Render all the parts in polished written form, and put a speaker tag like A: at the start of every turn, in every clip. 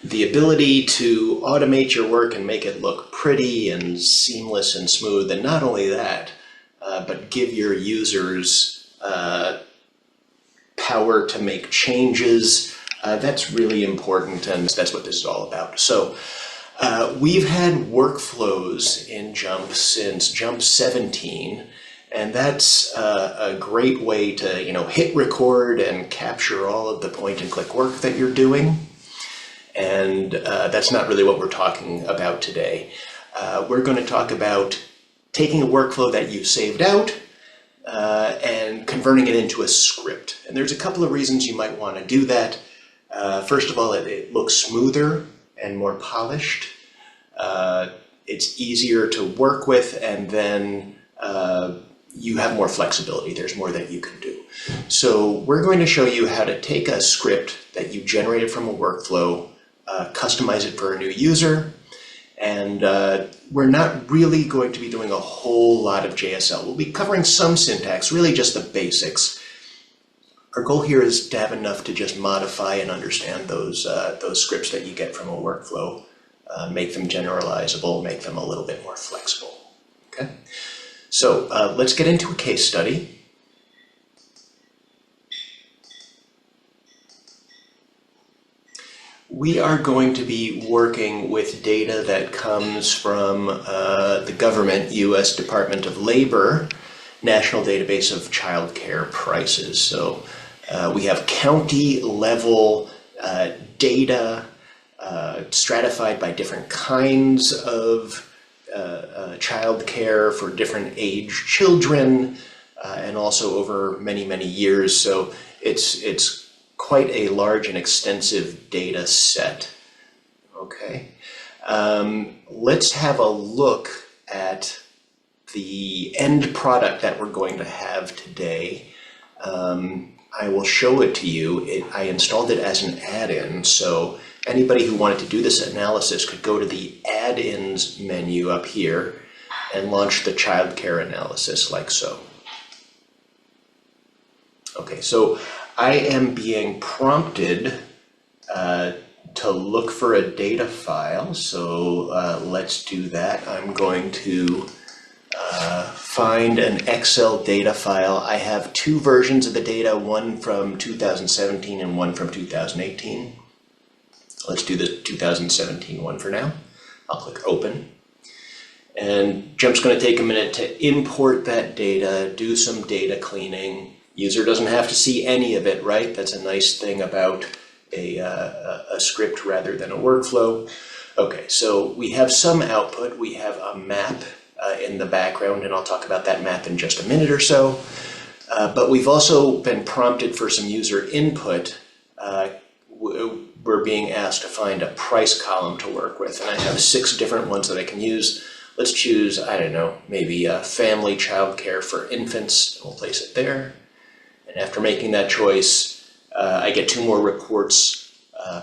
A: The ability to automate your work and make it look pretty and seamless and smooth, and not only that, but give your users power to make changes. That's really important, and that's what this is all about. So we've had workflows in JMP since JMP 17, and that's a great way to hit record and capture all of the point-and-click work that you're doing. And that's not really what we're talking about today. We're going to talk about taking a workflow that you saved out and converting it into a script. And there's a couple of reasons you might want to do that. First of all, it looks smoother and more polished. It's easier to work with, and then you have more flexibility. There's more that you can do. So we're going to show you how to take a script that you generated from a workflow, customize it for a new user, and we're not really going to be doing a whole lot of JSL. We'll be covering some syntax, really just the basics. Our goal here is to have enough to just modify and understand those scripts that you get from a workflow, make them generalizable, make them a little bit more flexible. Okay, so let's get into a case study. We are going to be working with data that comes from the government, U.S. Department of Labor, National Database of Child Care Prices. So we have county level data stratified by different kinds of child care for different age children, and also over many, many years. So it's quite a large and extensive data set. Okay, let's have a look at the end product that we're going to have today. I will show it to you. I installed it as an add-in, so anybody who wanted to do this analysis could go to the add-ins menu up here and launch the child care analysis like so. Okay, so I am being prompted to look for a data file, so let's do that. I'm going to find an Excel data file. I have two versions of the data, one from 2017 and one from 2018. Let's do the 2017 one for now. I'll click open. And JMP's going to take a minute to import that data, do some data cleaning. User doesn't have to see any of it, right? That's a nice thing about a script rather than a workflow. Okay, so we have some output. We have a map in the background, and I'll talk about that map in just a minute or so. But we've also been prompted for some user input. We're being asked to find a price column to work with, and I have 6 different ones that I can use. Let's choose, I don't know, maybe family child care for infants. We'll place it there. And after making that choice, I get 2 more reports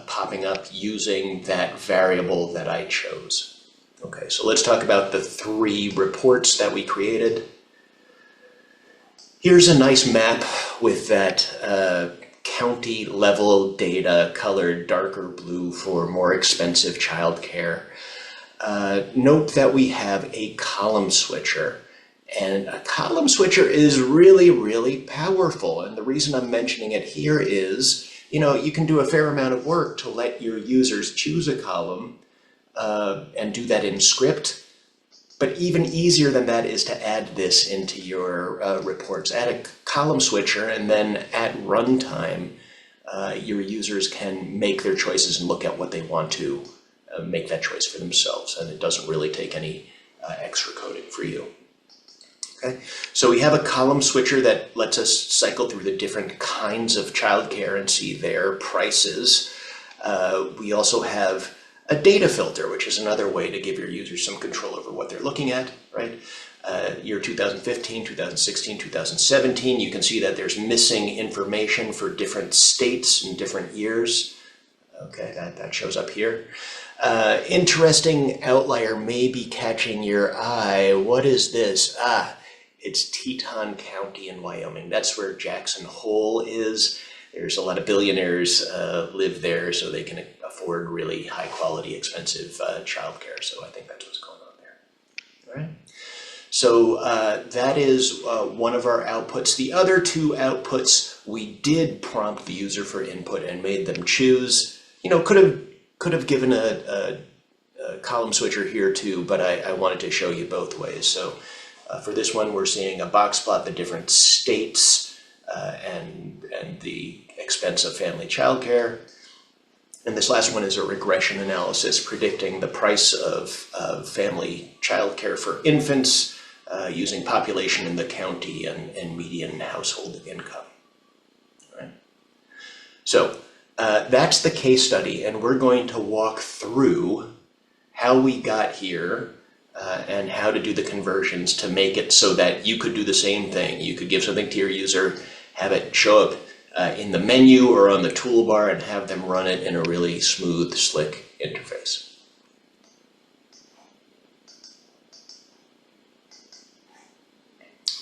A: popping up using that variable that I chose. Okay, so let's talk about the 3 reports that we created. Here's a nice map with that county level data colored darker blue for more expensive childcare. Note that we have a column switcher, and a column switcher is really, really powerful. And the reason I'm mentioning it here is, you can do a fair amount of work to let your users choose a column and do that in script. But even easier than that is to add this into your reports. Add a column switcher, and then at runtime, your users can make their choices and look at what they want to make that choice for themselves. And it doesn't really take any extra coding for you. Okay, so we have a column switcher that lets us cycle through the different kinds of childcare and see their prices. We also have a data filter, which is another way to give your users some control over what they're looking at, right? Year 2015, 2016, 2017, you can see that there's missing information for different states and different years. Okay, that shows up here. Interesting outlier may be catching your eye. What is this? It's Teton County in Wyoming. That's where Jackson Hole is. there's a lot of billionaires live there, so they can afford really high quality, expensive childcare. So I think that's what's going on there. All right. So that is one of our outputs. The other two outputs, we did prompt the user for input and made them choose. You know, could have given a column switcher here too, but I wanted to show you both ways. So for this one, we're seeing a box plot, the different states and the expense of family childcare. And this last one is a regression analysis predicting the price of family childcare for infants using population in the county and median household income. All right. So that's the case study, and we're going to walk through how we got here and how to do the conversions to make it so that you could do the same thing. You could give something to your user, have it show up in the menu or on the toolbar, and have them run it in a really smooth, slick interface.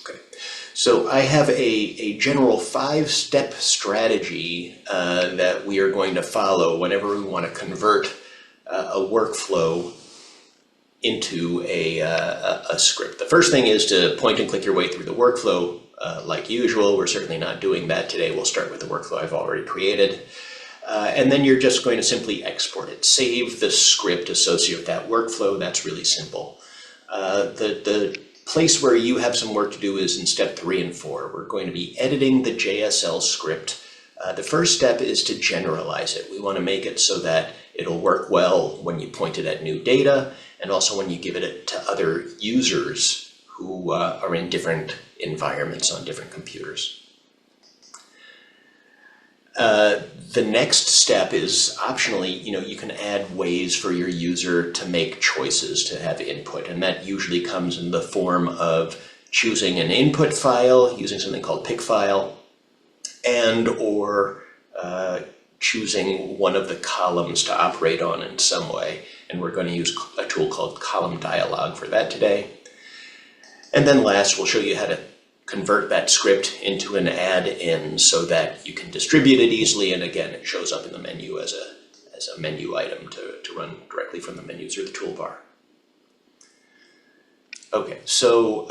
A: Okay, so I have a general 5-step strategy that we are going to follow whenever we want to convert a workflow into a script. The first thing is to point and click your way through the workflow like usual. We're certainly not doing that today. We'll start with the workflow I've already created. And then you're just going to simply export it. Save the script associated with that workflow. That's really simple. The place where you have some work to do is in step 3 and 4. We're going to be editing the JSL script. The first step is to generalize it. We want to make it so that it'll work well when you point it at new data, and also when you give it to other users who are in different environments on different computers. The next step is optionally, you can add ways for your user to make choices to have input, and that usually comes in the form of choosing an input file using something called pick file, and or choosing one of the columns to operate on in some way. And we're going to use a tool called column dialog for that today. And then last, we'll show you how to convert that script into an add-in so that you can distribute it easily. And again, it shows up in the menu as a menu item to run directly from the menus or the toolbar. Okay, so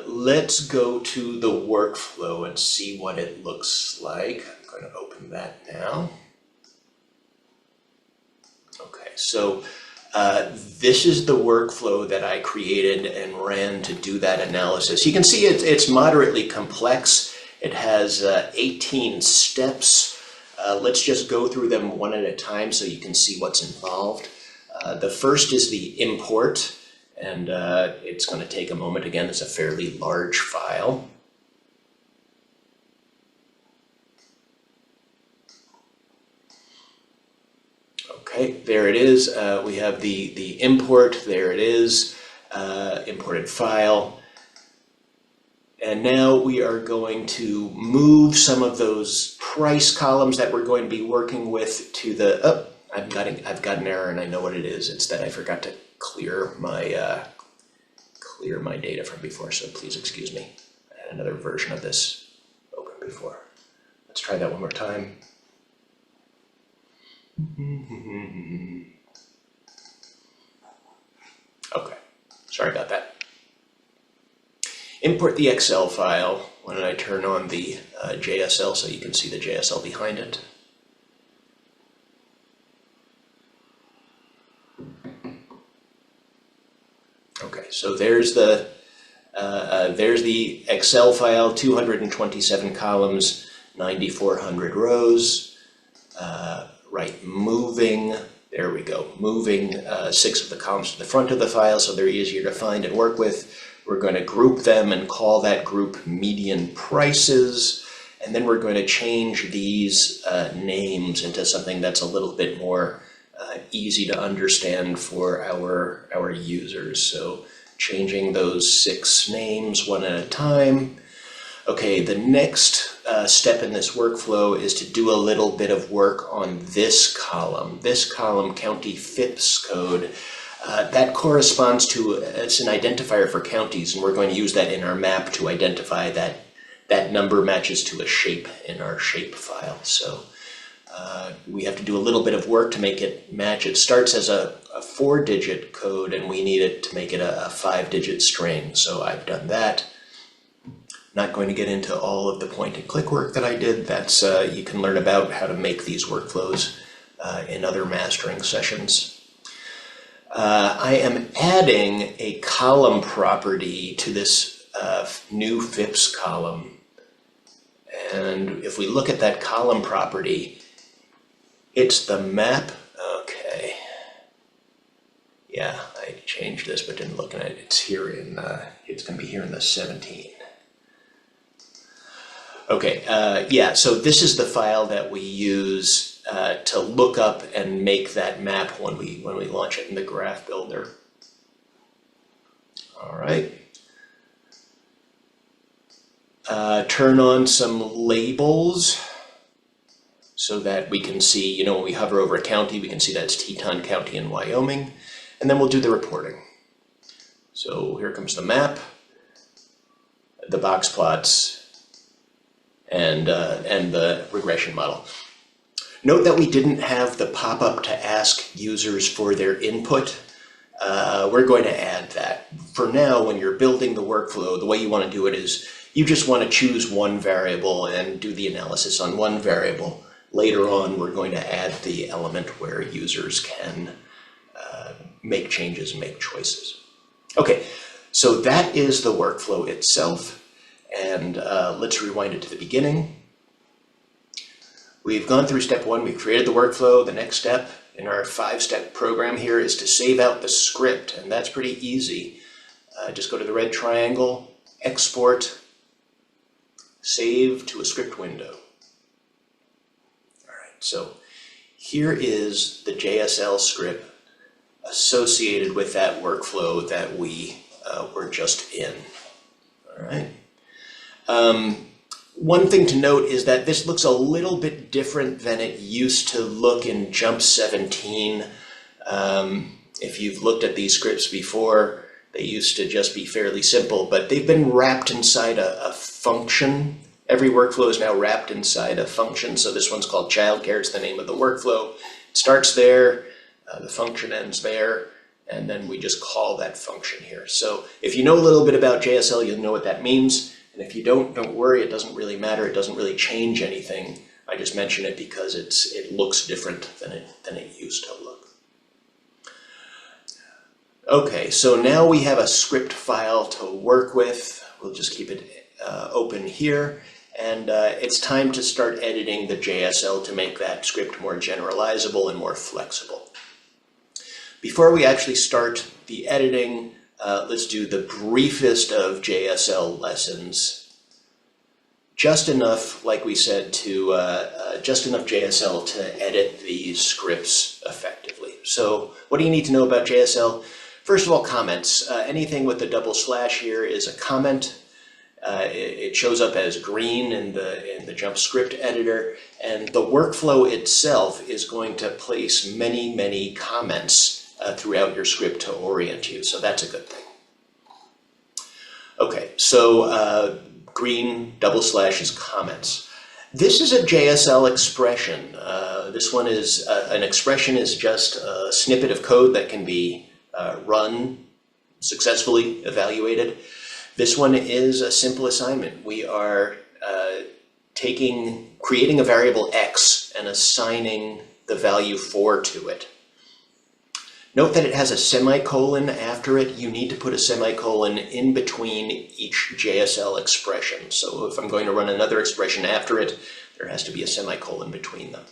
A: let's go to the workflow and see what it looks like. I'm going to open that now. Okay, so this is the workflow that I created and ran to do that analysis. You can see it's moderately complex. It has 18 steps. Let's just go through them one at a time so you can see what's involved. The first is the import, and it's going to take a moment. Again, it's a fairly large file. Okay, there it is. We have the import. There it is, imported file. And now we are going to move some of those price columns that we're going to be working with to the, oh, I've got an error and I know what it is. It's that I forgot to clear my data from before, so please excuse me. I had another version of this open before. Let's try that one more time. Okay, sorry about that. Import the Excel file. Why don't I turn on the JSL so you can see the JSL behind it. Okay, so there's the Excel file, 227 columns, 9,400 rows. Right, moving, there we go, moving 6 of the columns to the front of the file so they're easier to find and work with. We're going to group them and call that group median prices. And then we're going to change these names into something that's a little bit more easy to understand for our users. So changing those 6 names one at a time. Okay, the next step in this workflow is to do a little bit of work on this column. This column, county FIPS code, that corresponds to, it's an identifier for counties, and we're going to use that in our map to identify that that number matches to a shape in our shape file. So we have to do a little bit of work to make it match. It starts as a 4-digit code, and we need it to make it a 5-digit string. So I've done that. Not going to get into all of the point and click work that I did. That's you can learn about how to make these workflows in other mastering sessions. I am adding a column property to this new FIPS column. And if we look at that column property, it's the map. Okay. Yeah, I changed this but didn't look at it. It's here in, it's going to be here in the 17. Okay, yeah, so this is the file that we use to look up and make that map when we launch it in the graph builder. All right. Turn on some labels so that we can see, you know, when we hover over a county, we can see that it's Teton County in Wyoming, and then we'll do the reporting. So here comes the map, the box plots, and the regression model. Note that we didn't have the pop-up to ask users for their input. We're going to add that. For now, when you're building the workflow, the way you want to do it is you just want to choose one variable and do the analysis on one variable. Later on, we're going to add the element where users can make changes and make choices. Okay, so that is the workflow itself. And let's rewind it to the beginning. We've gone through step 1, we've created the workflow. The next step in our 5-step program here is to save out the script, and that's pretty easy. Just go to the red triangle, export, save to a script window. All right, so here is the JSL script associated with that workflow that we were just in. All right. One thing to note is that this looks a little bit different than it used to look in Jump 17. If you've looked at these scripts before, they used to just be fairly simple, but they've been wrapped inside a function. Every workflow is now wrapped inside a function. So this one's called childcare. It's the name of the workflow. It starts there, the function ends there, and then we just call that function here. So if you know a little bit about JSL, you'll know what that means. And if you don't worry, it doesn't really matter. It doesn't really change anything. I just mention it because it looks different than it used to look. Okay, so now we have a script file to work with. We'll just keep it open here. And it's time to start editing the JSL to make that script more generalizable and more flexible. Before we actually start the editing, let's do the briefest of JSL lessons. Just enough, like we said, just enough JSL to edit these scripts effectively. So what do you need to know about JSL? First of all, comments. Anything with the double slash here is a comment. It shows up as green in the Jump script editor, and the workflow itself is going to place many, many comments throughout your script to orient you, so that's a good thing. Okay, so green double slash is comments. This is a JSL expression. This one is, an expression is just a snippet of code that can be run, successfully evaluated. This one is a simple assignment. We are creating a variable x and assigning the value 4 to it. Note that it has a semicolon after it. You need to put a semicolon in between each JSL expression. So if I'm going to run another expression after it, there has to be a semicolon between them.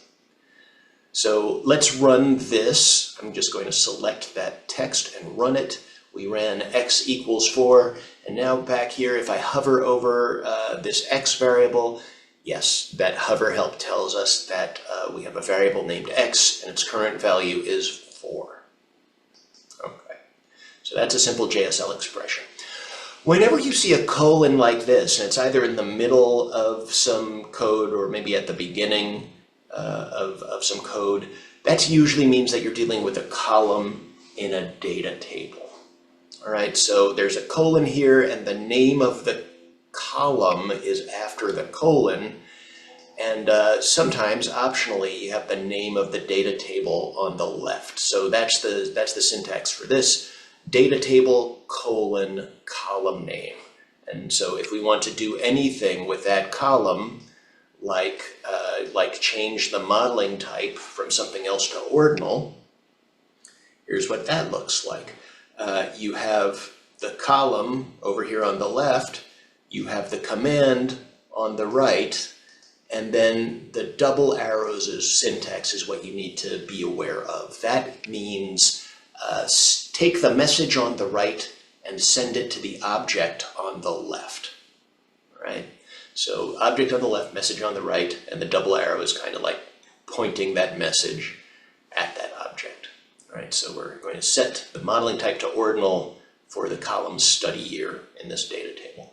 A: So let's run this. I'm just going to select that text and run it. We ran x equals 4, and now back here, if I hover over this x variable, yes, that hover help tells us that we have a variable named x, and its current value is 4. Okay, so that's a simple JSL expression. Whenever you see a colon like this, and it's either in the middle of some code or maybe at the beginning of some code, that usually means that you're dealing with a column in a data table. All right, so there's a colon here, and the name of the column is after the colon. And sometimes, optionally, you have the name of the data table on the left. So that's the syntax for this: data table colon column name. And so if we want to do anything with that column, like change the modeling type from something else to ordinal, here's what that looks like. You have the column over here on the left, you have the command on the right, and then the double arrows as syntax is what you need to be aware of. That means take the message on the right and send it to the object on the left, right? So object on the left, message on the right, and the double arrow is kind of like pointing that message at that object, right? So we're going to set the modeling type to ordinal for the column study year in this data table.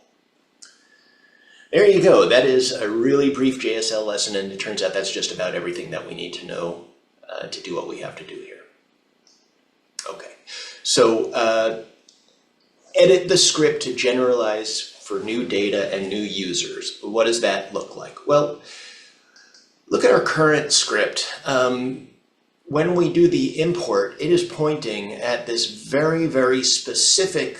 A: There you go. That is a really brief JSL lesson, and it turns out that's just about everything that we need to know to do what we have to do here. Okay, so edit the script to generalize for new data and new users. What does that look like? Well, look at our current script. When we do the import, it is pointing at this very, very specific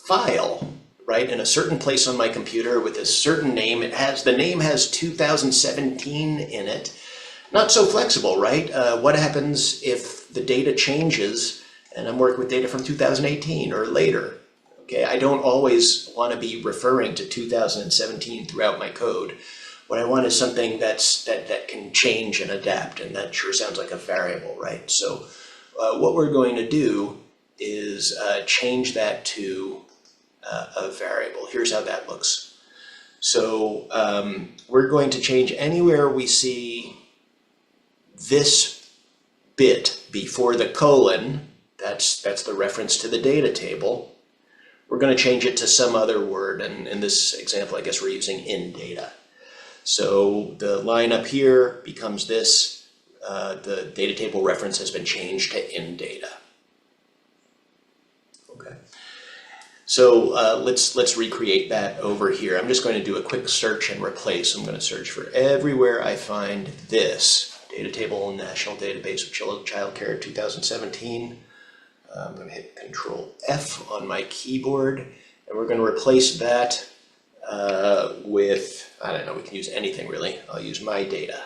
A: file, right, in a certain place on my computer with a certain name. The name has 2017 in it. Not so flexible, right? What happens if the data changes and I'm working with data from 2018 or later? Okay, I don't always want to be referring to 2017 throughout my code. What I want is something that can change and adapt, and that sure sounds like a variable, right? So what we're going to do is change that to a variable. Here's how that looks. So we're going to change anywhere we see this bit before the colon, that's the reference to the data table. We're going to change it to some other word, and in this example, I guess we're using in data. So the line up here becomes this. The data table reference has been changed to in data. Okay. So let's recreate that over here. I'm just going to do a quick search and replace. I'm going to search for everywhere I find this data table in National Database of Child Care 2017. I'm going to hit Control F on my keyboard, and we're going to replace that with, I don't know, we can use anything really. I'll use my data.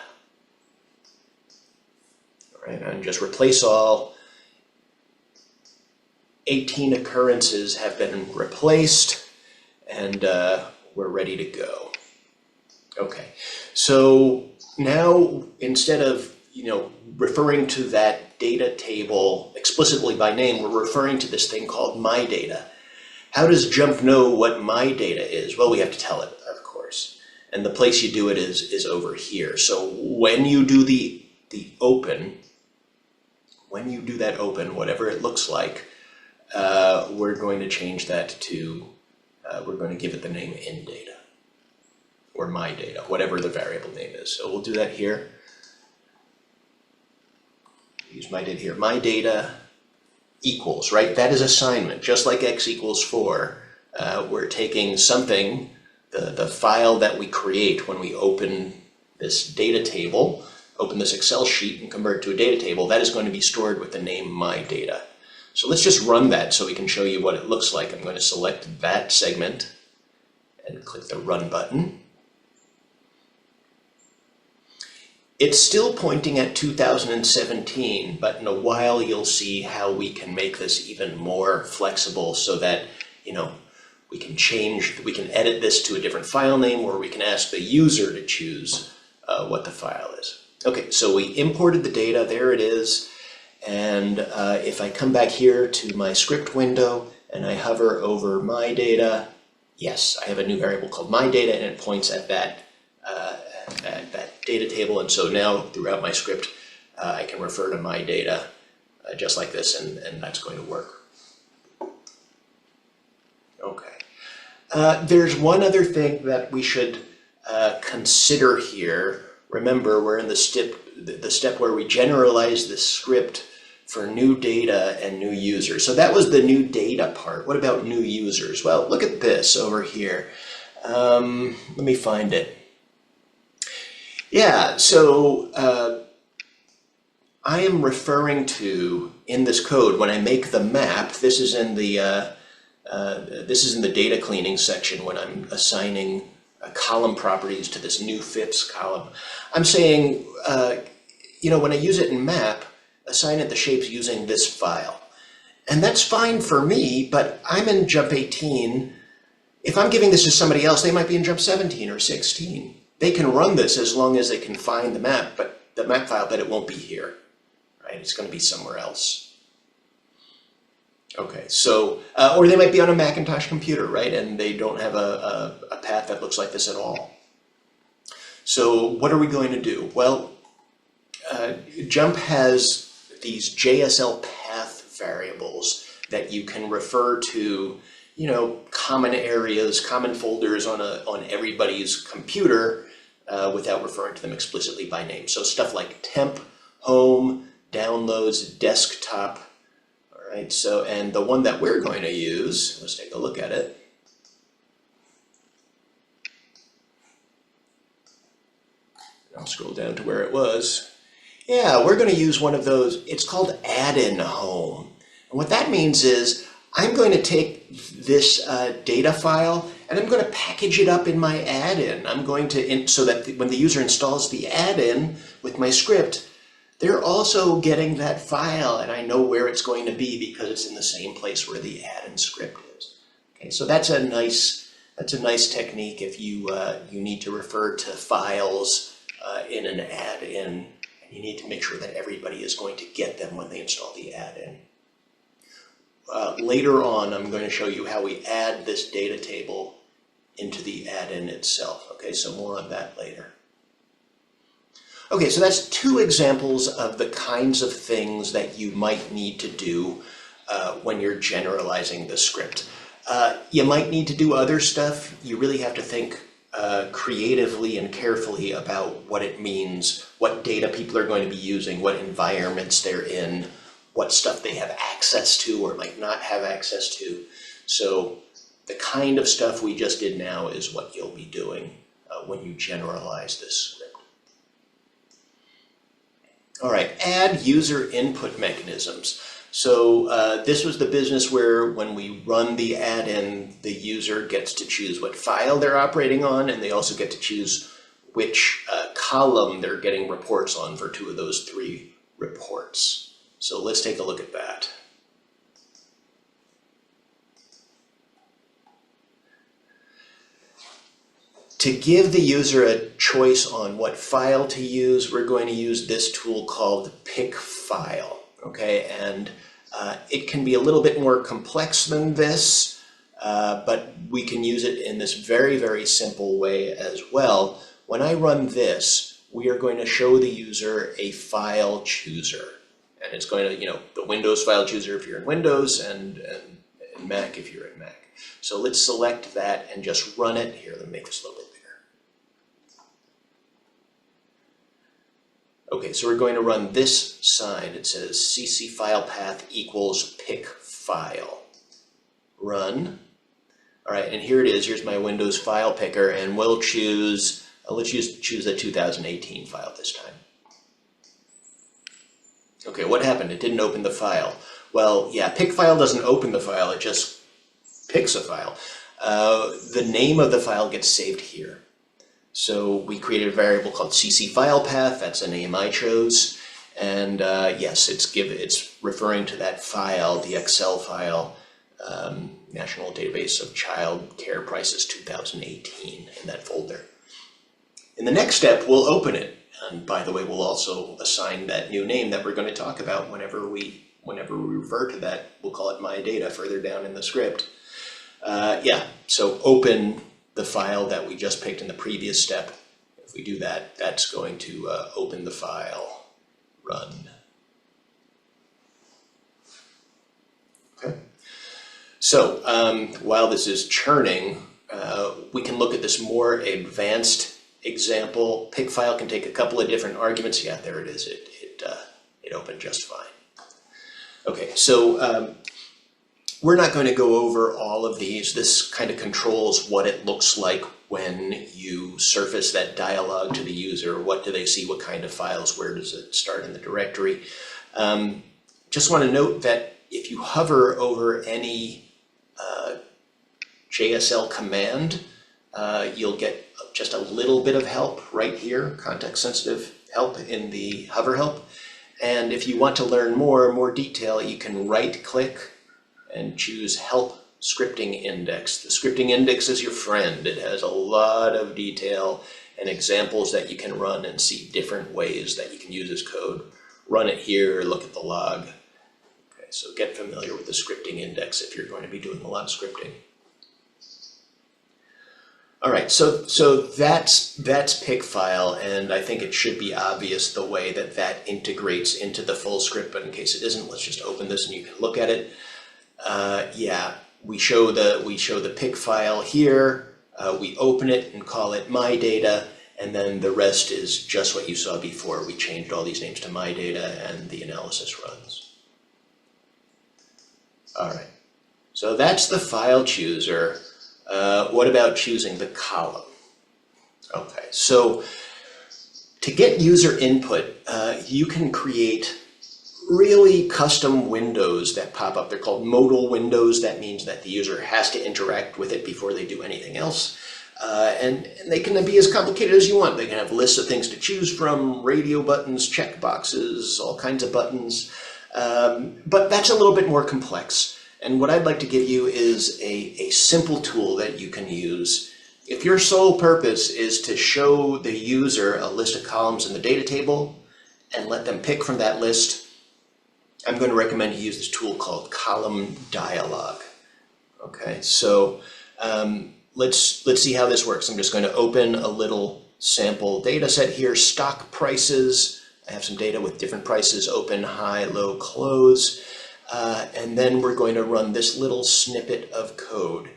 A: All right, and just replace all. 18 occurrences have been replaced, and we're ready to go. Okay, so now instead of referring to that data table explicitly by name, we're referring to this thing called my data. How does JMP know what my data is? Well, we have to tell it, of course. And the place you do it is over here. So when you do the open, when you do that open, whatever it looks like, we're going to change that to, we're going to give it the name in data or my data, whatever the variable name is. So we'll do that here. Use my data here. My data equals, right? That is assignment, just like x equals 4. We're taking something, the file that we create when we open this data table, open this Excel sheet and convert it to a data table, that is going to be stored with the name my data. So let's just run that so we can show you what it looks like. I'm going to select that segment and click the run button. It's still pointing at 2017, but in a while you'll see how we can make this even more flexible so that, we can edit this to a different file name, or we can ask the user to choose what the file is. Okay, so we imported the data, there it is. And if I come back here to my script window and I hover over my data, yes, I have a new variable called my data, and it points at that data table. And so now throughout my script, I can refer to my data just like this, and that's going to work. Okay. There's one other thing that we should consider here. Remember, we're in the step where we generalize the script for new data and new users. So that was the new data part. What about new users? Well, look at this over here. Let me find it. Yeah, so I am referring to, in this code, when I make the map, this is in the data cleaning section when I'm assigning column properties to this new fits column. I'm saying, when I use it in map, assign it the shapes using this file. And that's fine for me, but I'm in jump 18. If I'm giving this to somebody else, they might be in jump 17 or 16. They can run this as long as they can find the map file, but it won't be here, right? It's going to be somewhere else. Okay, so, or they might be on a Macintosh computer, right? And they don't have a path that looks like this at all. So what are we going to do? Well, JMP has these JSL path variables that you can refer to, common areas, common folders on everybody's computer without referring to them explicitly by name. So stuff like temp, home, downloads, desktop. All right, so, and the one that we're going to use, let's take a look at it. I'll scroll down to where it was. Yeah, we're going to use one of those. It's called add-in home. And what that means is I'm going to take this data file and I'm going to package it up in my add-in. I'm going to, so that when the user installs the add-in with my script, they're also getting that file and I know where it's going to be because it's in the same place where the add-in script is. Okay, so that's a nice technique if you need to refer to files in an add-in. You need to make sure that everybody is going to get them when they install the add-in. Later on, I'm going to show you how we add this data table into the add-in itself. Okay, so more on that later. Okay, so that's two examples of the kinds of things that you might need to do when you're generalizing the script. You might need to do other stuff. You really have to think creatively and carefully about what it means, what data people are going to be using, what environments they're in, what stuff they have access to or might not have access to. So the kind of stuff we just did now is what you'll be doing when you generalize this script. All right, add user input mechanisms. So this was the business where when we run the add-in, the user gets to choose what file they're operating on, and they also get to choose which column they're getting reports on for two of those three reports. So let's take a look at that. To give the user a choice on what file to use, we're going to use this tool called pick file. Okay, and it can be a little bit more complex than this, but we can use it in this very, very simple way as well. When I run this, we are going to show the user a file chooser. And it's going to, the Windows file chooser if you're in Windows and Mac if you're in Mac. So let's select that and just run it. Here, let me make this a little bit bigger. Okay, so we're going to run this sign. It says cc file path equals pick file. Run. All right, and here it is. Here's my Windows file picker, and we'll choose, let's choose a 2018 file this time. Okay, what happened? It didn't open the file. Well, yeah, pick file doesn't open the file, it just picks a file. The name of the file gets saved here. So we created a variable called cc file path, that's a name I chose. And yes, it's referring to that file, the Excel file, National Database of Child Care Prices 2018 in that folder. In the next step, we'll open it. And by the way, we'll also assign that new name that we're going to talk about whenever we refer to that. We'll call it my data further down in the script. Yeah, so open the file that we just picked in the previous step. If we do that, that's going to open the file, run. Okay. So while this is churning, we can look at this more advanced example. Pick file can take a couple of different arguments. Yeah, there it is. It opened just fine. Okay, so we're not going to go over all of these. This kind of controls what it looks like when you surface that dialog to the user. What do they see? What kind of files? Where does it start in the directory? Just want to note that if you hover over any JSL command, you'll get just a little bit of help right here, context-sensitive help in the hover help. And if you want to learn more detail, you can right-click and choose Help Scripting Index. The scripting index is your friend. It has a lot of detail and examples that you can run and see different ways that you can use this code. Run it here, look at the log. Okay, so get familiar with the scripting index if you're going to be doing a lot of scripting. All right, so that's pick file, and I think it should be obvious the way that that integrates into the full script, but in case it isn't, let's just open this and you can look at it. Yeah, we show the pick file here, we open it and call it my data, and then the rest is just what you saw before. We changed all these names to my data and the analysis runs. All right, so that's the file chooser. What about choosing the column? Okay, so to get user input, you can create really custom windows that pop up. They're called modal windows. That means that the user has to interact with it before they do anything else. And they can be as complicated as you want. They can have lists of things to choose from, radio buttons, check boxes, all kinds of buttons. But that's a little bit more complex. And what I'd like to give you is a simple tool that you can use. If your sole purpose is to show the user a list of columns in the data table and let them pick from that list, I'm going to recommend you use this tool called Column Dialog. Okay, so let's see how this works. I'm just going to open a little sample data set here, stock prices. I have some data with different prices, open, high, low, close. And then we're going to run this little snippet of code.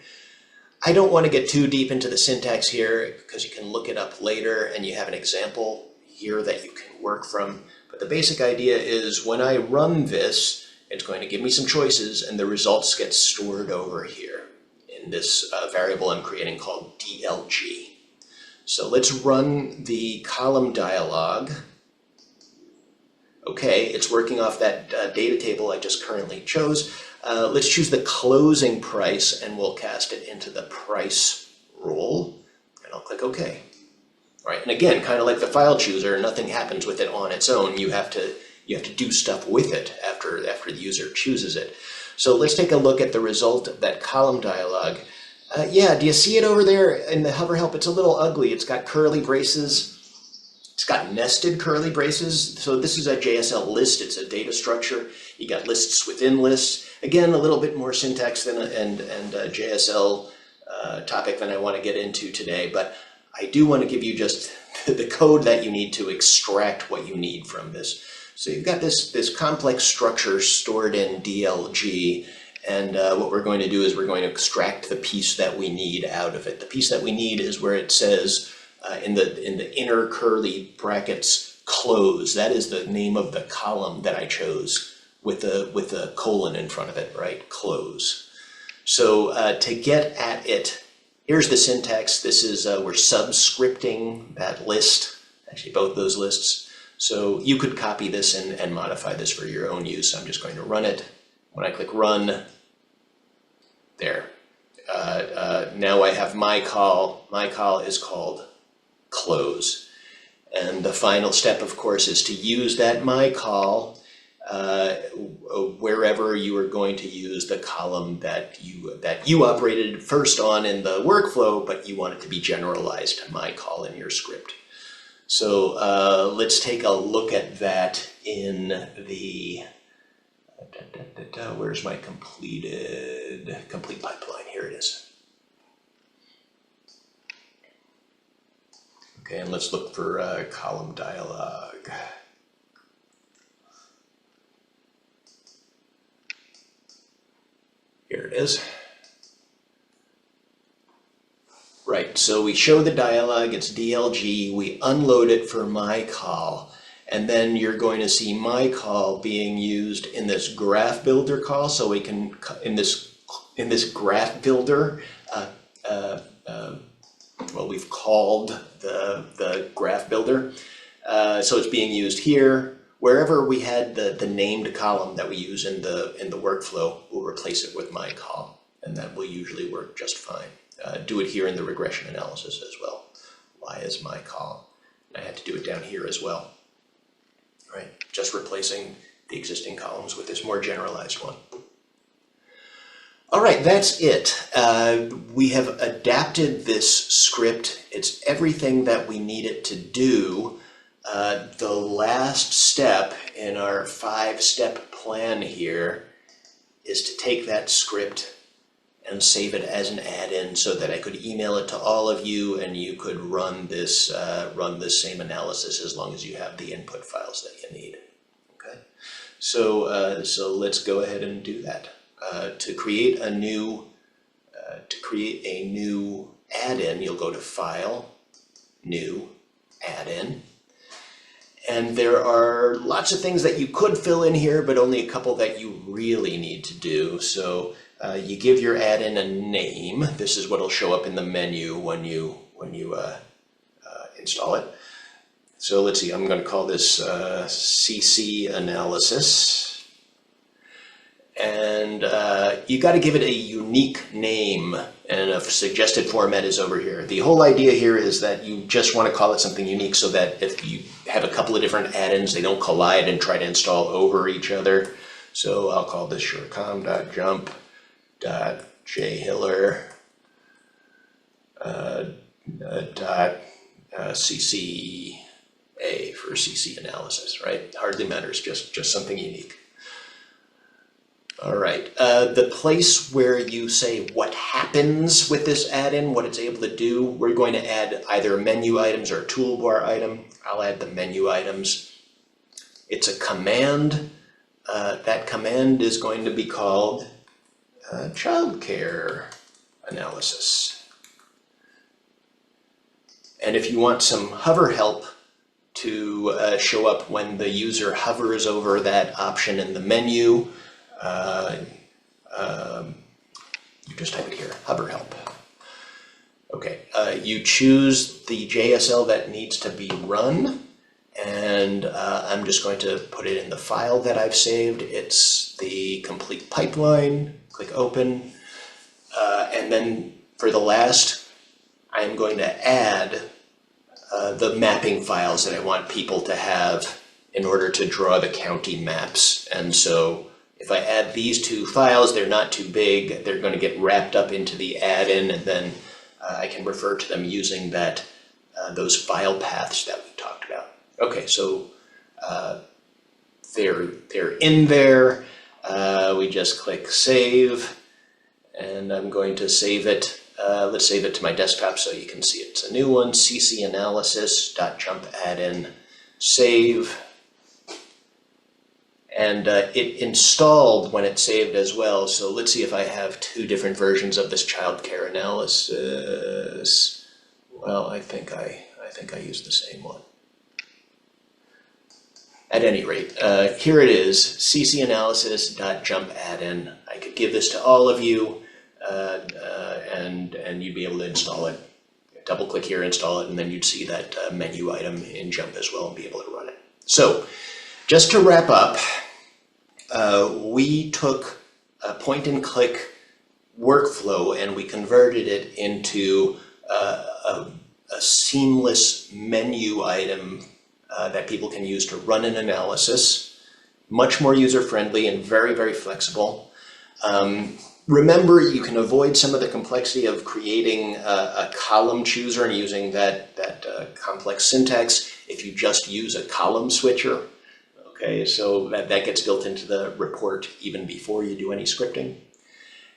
A: I don't want to get too deep into the syntax here because you can look it up later and you have an example here that you can work from. But the basic idea is when I run this, it's going to give me some choices and the results get stored over here in this variable I'm creating called DLG. So let's run the column dialog. Okay, it's working off that data table I just currently chose. Let's choose the closing price and we'll cast it into the price role. And I'll click OK. All right, and again, kind of like the file chooser, nothing happens with it on its own. You have to do stuff with it after the user chooses it. So let's take a look at the result of that column dialog. Yeah, do you see it over there in the hover help? It's a little ugly. It's got curly braces. It's got nested curly braces. So this is a JSL list. It's a data structure. You got lists within lists. Again, a little bit more syntax than and JSL topic than I want to get into today, but I do want to give you just the code that you need to extract what you need from this. So you've got this complex structure stored in DLG, and what we're going to do is we're going to extract the piece that we need out of it. The piece that we need is where it says in the inner curly brackets close. That is the name of the column that I chose with a colon in front of it, right? Close. So to get at it, here's the syntax. This is we're subscripting that list, actually both those lists. So you could copy this and modify this for your own use. I'm just going to run it. When I click run, there. Now I have my call. My call is called close. And the final step, of course, is to use that my call wherever you are going to use the column that you operated first on in the workflow, but you want it to be generalized to my call in your script. So let's take a look at that in the where's my complete pipeline? Here it is. Okay, and let's look for column dialog. Here it is. Right, so we show the dialog, it's DLG, we unload it for my call, And then you're going to see my call being used in this graph builder call. So we can, in this graph builder, well, we've called the graph builder. So it's being used here. Wherever we had the named column that we use in the workflow, we'll replace it with my call, and that will usually work just fine. Do it here in the regression analysis as well. Why is my call? I had to do it down here as well. Right, just replacing the existing columns with this more generalized one. All right, that's it. We have adapted this script. It's everything that we need it to do. The last step in our 5-step plan here is to take that script and save it as an add-in so that I could email it to all of you and you could run this same analysis as long as you have the input files that you need. Okay, so let's go ahead and do that. To create a new add-in, you'll go to File, New, Add-in. And there are lots of things that you could fill in here, but only a couple that you really need to do. So you give your add-in a name. This is what will show up in the menu when you install it. So let's see, I'm going to call this CC Analysis. And you got to give it a unique name, and a suggested format is over here. The whole idea here is that you just want to call it something unique so that if you have a couple of different add-ins, they don't collide and try to install over each other. So I'll call this surecom.jump.jhiller CCA for CC analysis, right? Hardly matters, just something unique. All right, the place where you say what happens with this add-in, what it's able to do, we're going to add either menu items or a toolbar item. I'll add the menu items. It's a command. That command is going to be called childcare analysis. And if you want some hover help to show up when the user hovers over that option in the menu, you just type it here, hover help. Okay, you choose the JSL that needs to be run, and I'm just going to put it in the file that I've saved. It's the complete pipeline. Click open, and then for the last, I'm going to add the mapping files that I want people to have in order to draw the county maps. And so if I add these two files, they're not too big, they're going to get wrapped up into the add-in, and then I can refer to them using that those file paths that we talked about. Okay, so they're in there. We just click save, and I'm going to save it. Let's save it to my desktop so you can see it. It's a new one, ccanalysis.jump add-in, save. And it installed when it saved as well. So let's see if I have two different versions of this childcare analysis. Well, I think I used the same one. At any rate, here it is, ccanalysis.jump add-in. I could give this to all of you, and you'd be able to install it. Double click here, install it, and then you'd see that menu item in Jump as well and be able to run it. So, just to wrap up, we took a point-and-click workflow and we converted it into a seamless menu item that people can use to run an analysis. Much more user-friendly and very, very flexible. Remember, you can avoid some of the complexity of creating a column chooser and using that complex syntax if you just use a column switcher. Okay, so that gets built into the report even before you do any scripting.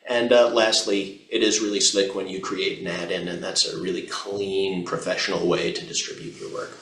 A: And lastly, it is really slick when you create an add-in, and that's a really clean, professional way to distribute your work.